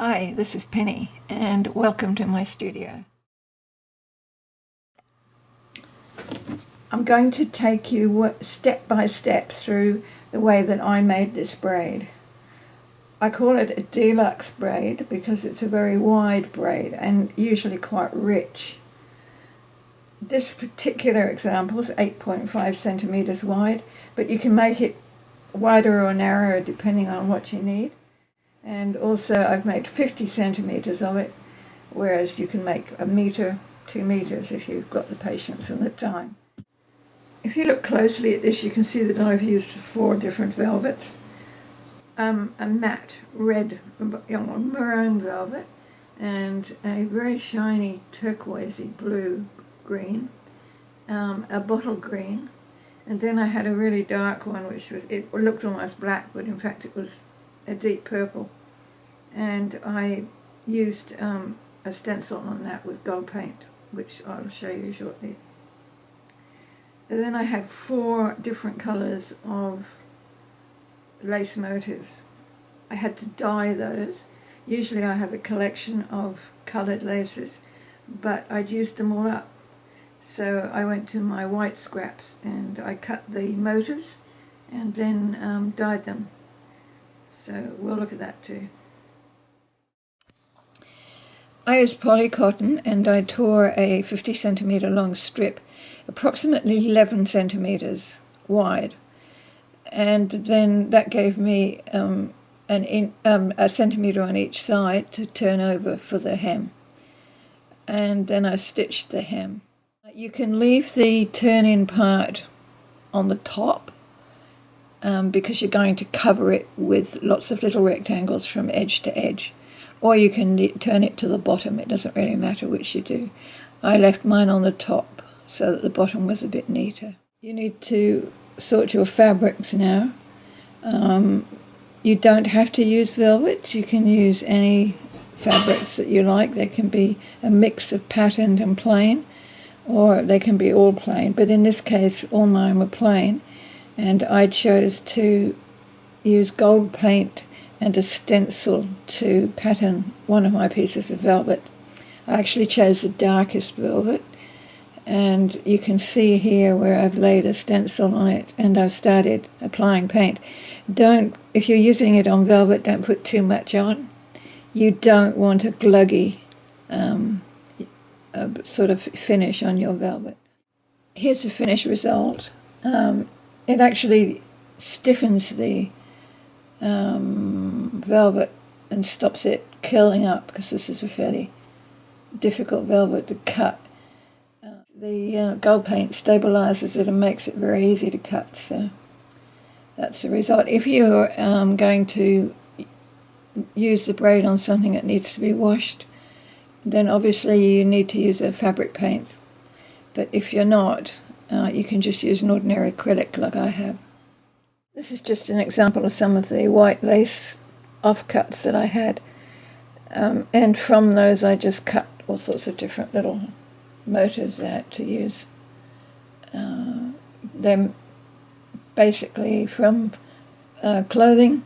Hi, this is Penny, and welcome to my studio. I'm going to take you step by step through the way that I made this braid. I call it a deluxe braid because it's a very wide braid and usually quite rich. This particular example is 8.5 centimeters wide, but you can make it wider or narrower depending on what you need. And also I've made 50 centimeters of it, whereas you can make 1 meter, 2 meters if you've got the patience and the time. If you look closely at this, you can see that I've used 4 different velvets. A matte red maroon velvet and a very shiny turquoisey blue green, a bottle green, and then I had a really dark one it looked almost black, but in fact it was a deep purple, and I used a stencil on that with gold paint, which I'll show you shortly. And then I had 4 different colours of lace motifs. I had to dye those. Usually I have a collection of coloured laces, but I'd used them all up. So I went to my white scraps and I cut the motifs and then dyed them. So we'll look at that too. I used polycotton and I tore a 50 centimetre long strip, approximately 11 centimetres wide. And then that gave me a centimetre on each side to turn over for the hem. And then I stitched the hem. You can leave the turn-in part on the top because you're going to cover it with lots of little rectangles from edge to edge. Or you can turn it to the bottom. It doesn't really matter which you do. I left mine on the top so that the bottom was a bit neater. You need to sort your fabrics now. You don't have to use velvets. You can use any fabrics that you like. They can be a mix of patterned and plain, or they can be all plain. But in this case, all mine were plain, and I chose to use gold paint and a stencil to pattern one of my pieces of velvet. I actually chose the darkest velvet, and you can see here where I've laid a stencil on it and I've started applying paint. If you're using it on velvet, don't put too much on. You don't want a gluggy sort of finish on your velvet. Here's the finished result. It actually stiffens the velvet and stops it curling up, because this is a fairly difficult velvet to cut. The gold paint stabilizes it and makes it very easy to cut, so that's the result. If you're going to use the braid on something that needs to be washed, then obviously you need to use a fabric paint. But if you're not, you can just use an ordinary acrylic like I have. This is just an example of some of the white lace offcuts that I had. And from those I just cut all sorts of different little motifs out to use. Them basically from clothing,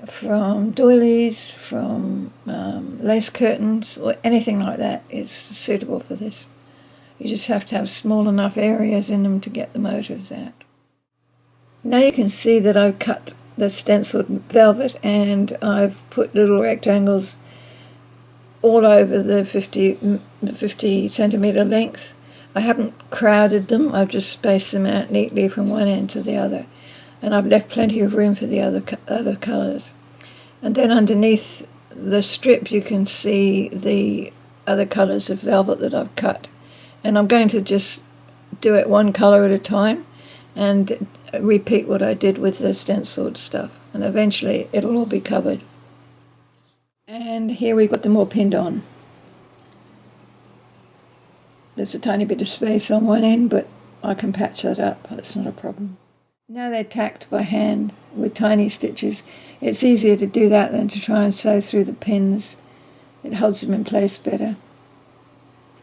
from doilies, from lace curtains, or anything like that is suitable for this. You just have to have small enough areas in them to get the motifs out. Now you can see that I've cut the stenciled velvet and I've put little rectangles all over the 50 centimetre length. I haven't crowded them, I've just spaced them out neatly from one end to the other. And I've left plenty of room for the other colours. And then underneath the strip you can see the other colours of velvet that I've cut. And I'm going to just do it one colour at a time and repeat what I did with the stenciled stuff. And eventually it'll all be covered. And here we've got them all pinned on. There's a tiny bit of space on one end, but I can patch that up, that's not a problem. Now they're tacked by hand with tiny stitches. It's easier to do that than to try and sew through the pins. It holds them in place better.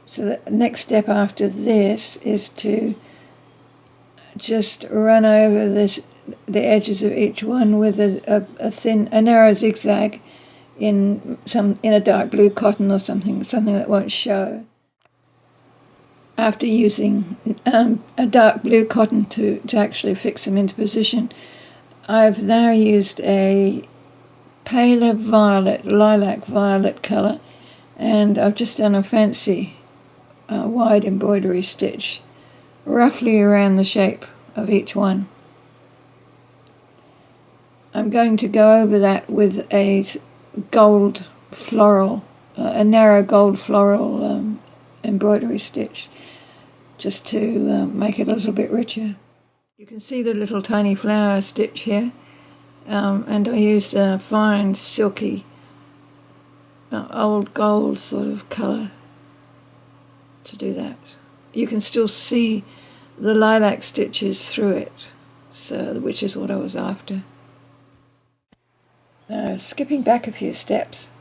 So the next step after this is to just run over the edges of each one with a narrow zigzag in a dark blue cotton or something that won't show. After using a dark blue cotton to actually fix them into position, I've now used a paler violet, lilac violet colour, and I've just done a fancy wide embroidery stitch roughly around the shape of each one. I'm going to go over that with a gold floral, a narrow gold floral embroidery stitch, just to make it a little bit richer. You can see the little tiny flower stitch here, and I used a fine silky old gold sort of colour to do that. You can still see the lilac stitches through it, which is what I was after. Skipping back a few steps,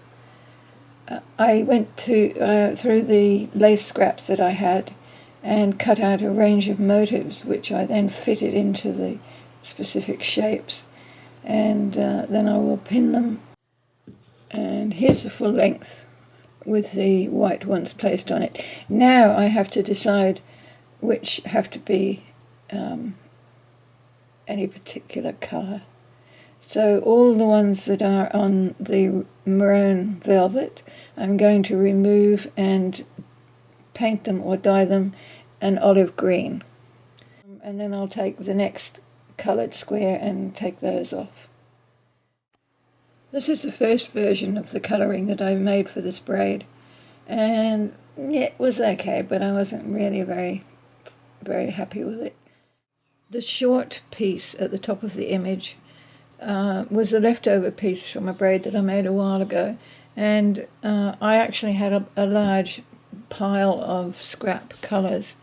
I went through the lace scraps that I had and cut out a range of motifs which I then fitted into the specific shapes, and then I will pin them. And here's the full length with the white ones placed on it. Now I have to decide which have to be any particular colour. So all the ones that are on the maroon velvet, I'm going to remove and paint them or dye them an olive green. And then I'll take the next coloured square and take those off. This is the first version of the colouring that I made for this braid, and yeah, it was okay, but I wasn't really very, very happy with it. The short piece at the top of the image was a leftover piece from a braid that I made a while ago, and I actually had a large pile of scrap colours,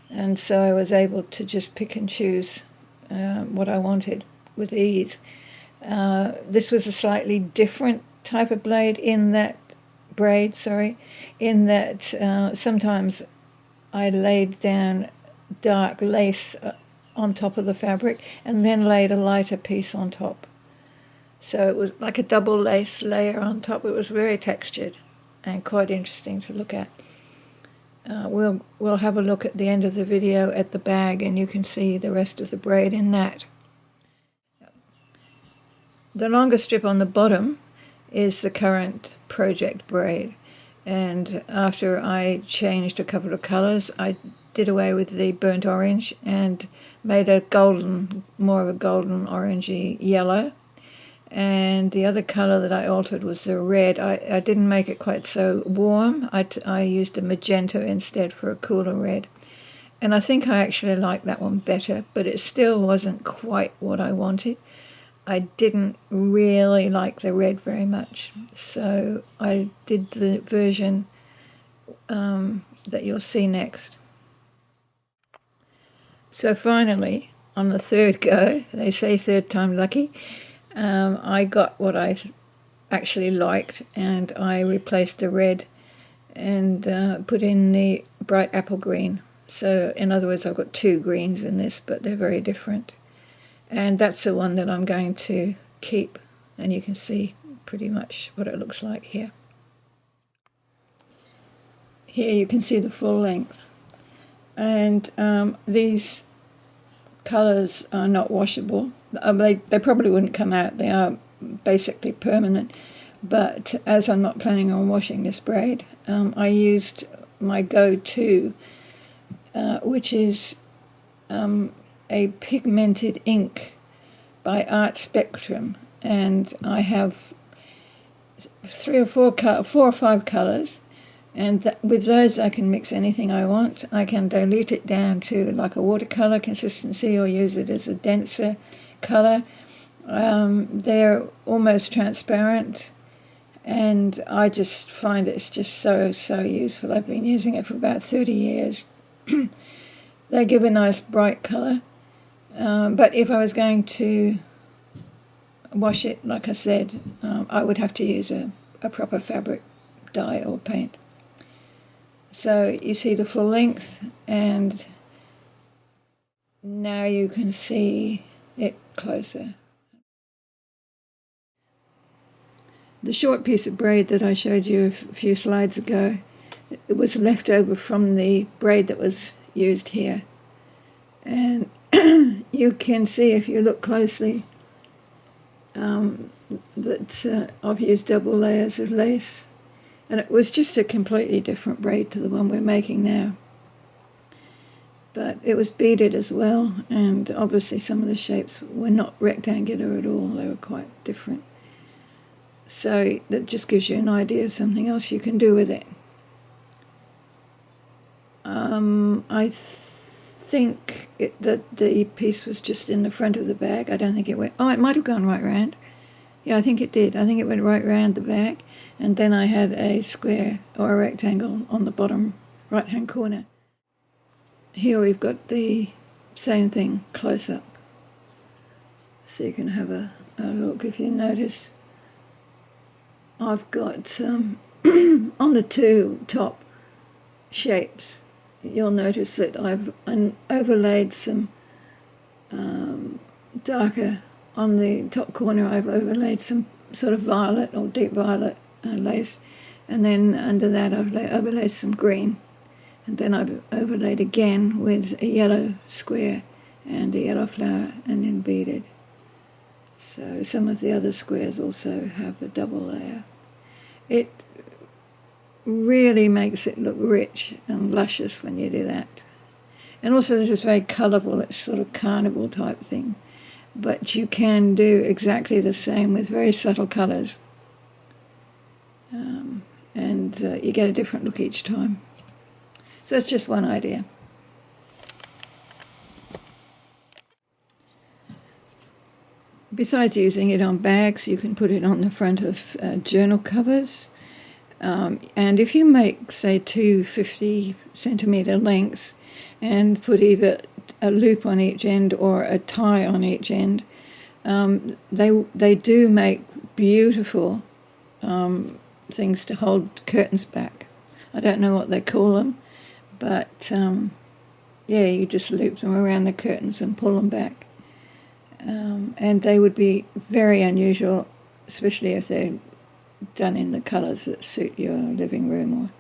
and so I was able to just pick and choose what I wanted with ease. This was a slightly different type of braid in that sometimes I laid down dark lace on top of the fabric and then laid a lighter piece on top. So it was like a double lace layer on top. It was very textured and quite interesting to look at. We'll have a look at the end of the video at the bag, and you can see the rest of the braid in that. The longer strip on the bottom is the current project braid, and after I changed a couple of colours, I did away with the burnt orange and made a more of a golden orangey yellow. And the other colour that I altered was the red. I didn't make it quite so warm. I used a magenta instead for a cooler red. And I think I actually liked that one better, but it still wasn't quite what I wanted. I didn't really like the red very much, so I did the version that you'll see next. So finally, on the third go, they say third time lucky, I got what I actually liked, and I replaced the red and put in the bright apple green. So in other words, I've got two greens in this, but they're very different. And that's the one that I'm going to keep, and you can see pretty much what it looks like here. Here you can see the full length. And these colours are not washable. They probably wouldn't come out. They are basically permanent. But as I'm not planning on washing this braid, I used my go-to, which is a pigmented ink by Art Spectrum, and I have four or five colours, and with those I can mix anything I want. I can dilute it down to like a watercolour consistency or use it as a denser colour. They're almost transparent, and I just find it's just so useful. I've been using it for about 30 years. They give a nice bright colour, but if I was going to wash it, like I said, I would have to use a proper fabric dye or paint. So you see the full length, and now you can see it closer. The short piece of braid that I showed you a few slides ago, it was left over from the braid that was used here. And you can see if you look closely that I've used double layers of lace. And it was just a completely different braid to the one we're making now. But it was beaded as well, and obviously some of the shapes were not rectangular at all, they were quite different. So that just gives you an idea of something else you can do with it. I think that the piece was just in the front of the bag. I don't think it went... Oh, it might have gone right round. Yeah, I think it did. I think it went right round the back, and then I had a square or a rectangle on the bottom right-hand corner. Here we've got the same thing close up. So you can have a look. If you notice, I've got on the two top shapes, you'll notice that I've overlaid some darker, on the top corner I've overlaid some sort of violet or deep violet lace, and then under that I've overlaid some green, and then I've overlaid again with a yellow square and a yellow flower, and then beaded. So some of the other squares also have a double layer. It really makes it look rich and luscious when you do that. And also this is very colourful, it's sort of carnival type thing. But you can do exactly the same with very subtle colours. And you get a different look each time. So it's just one idea. Besides using it on bags, you can put it on the front of journal covers. And if you make, say, two 50-centimetre lengths and put either a loop on each end or a tie on each end, they do make beautiful things to hold curtains back. I don't know what they call them, but yeah, you just loop them around the curtains and pull them back. And they would be very unusual, especially if they're done in the colours that suit your living room.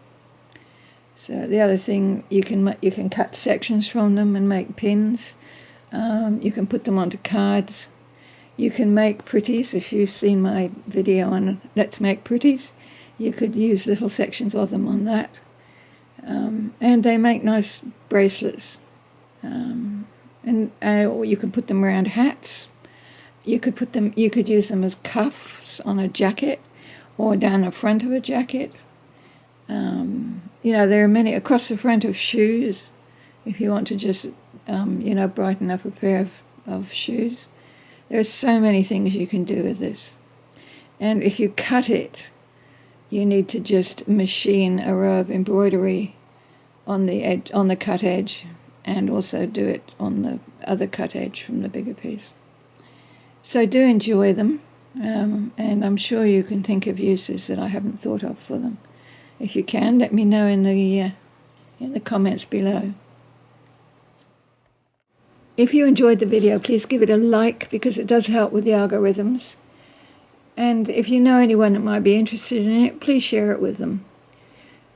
So the other thing, you can cut sections from them and make pins. You can put them onto cards. You can make pretties. If you've seen my video on Let's Make Pretties, you could use little sections of them on that. And they make nice bracelets. And or you can put them around hats. You could use them as cuffs on a jacket or down the front of a jacket. There are many across the front of shoes, if you want to just, brighten up a pair of shoes. There are so many things you can do with this. And if you cut it, you need to just machine a row of embroidery on the edge, on the cut edge, and also do it on the other cut edge from the bigger piece. So do enjoy them, and I'm sure you can think of uses that I haven't thought of for them. If you can, let me know in the comments below. If you enjoyed the video, please give it a like, because it does help with the algorithms. And if you know anyone that might be interested in it, please share it with them.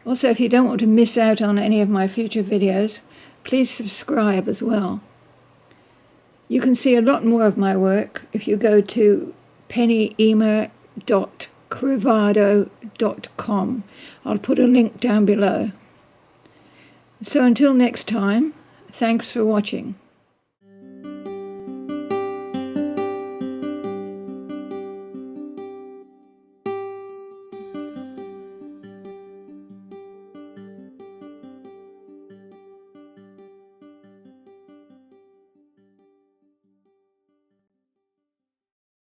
Also, if you don't want to miss out on any of my future videos, please subscribe as well. You can see a lot more of my work if you go to pennyema.crivado.com. I'll put a link down below. So until next time, thanks for watching.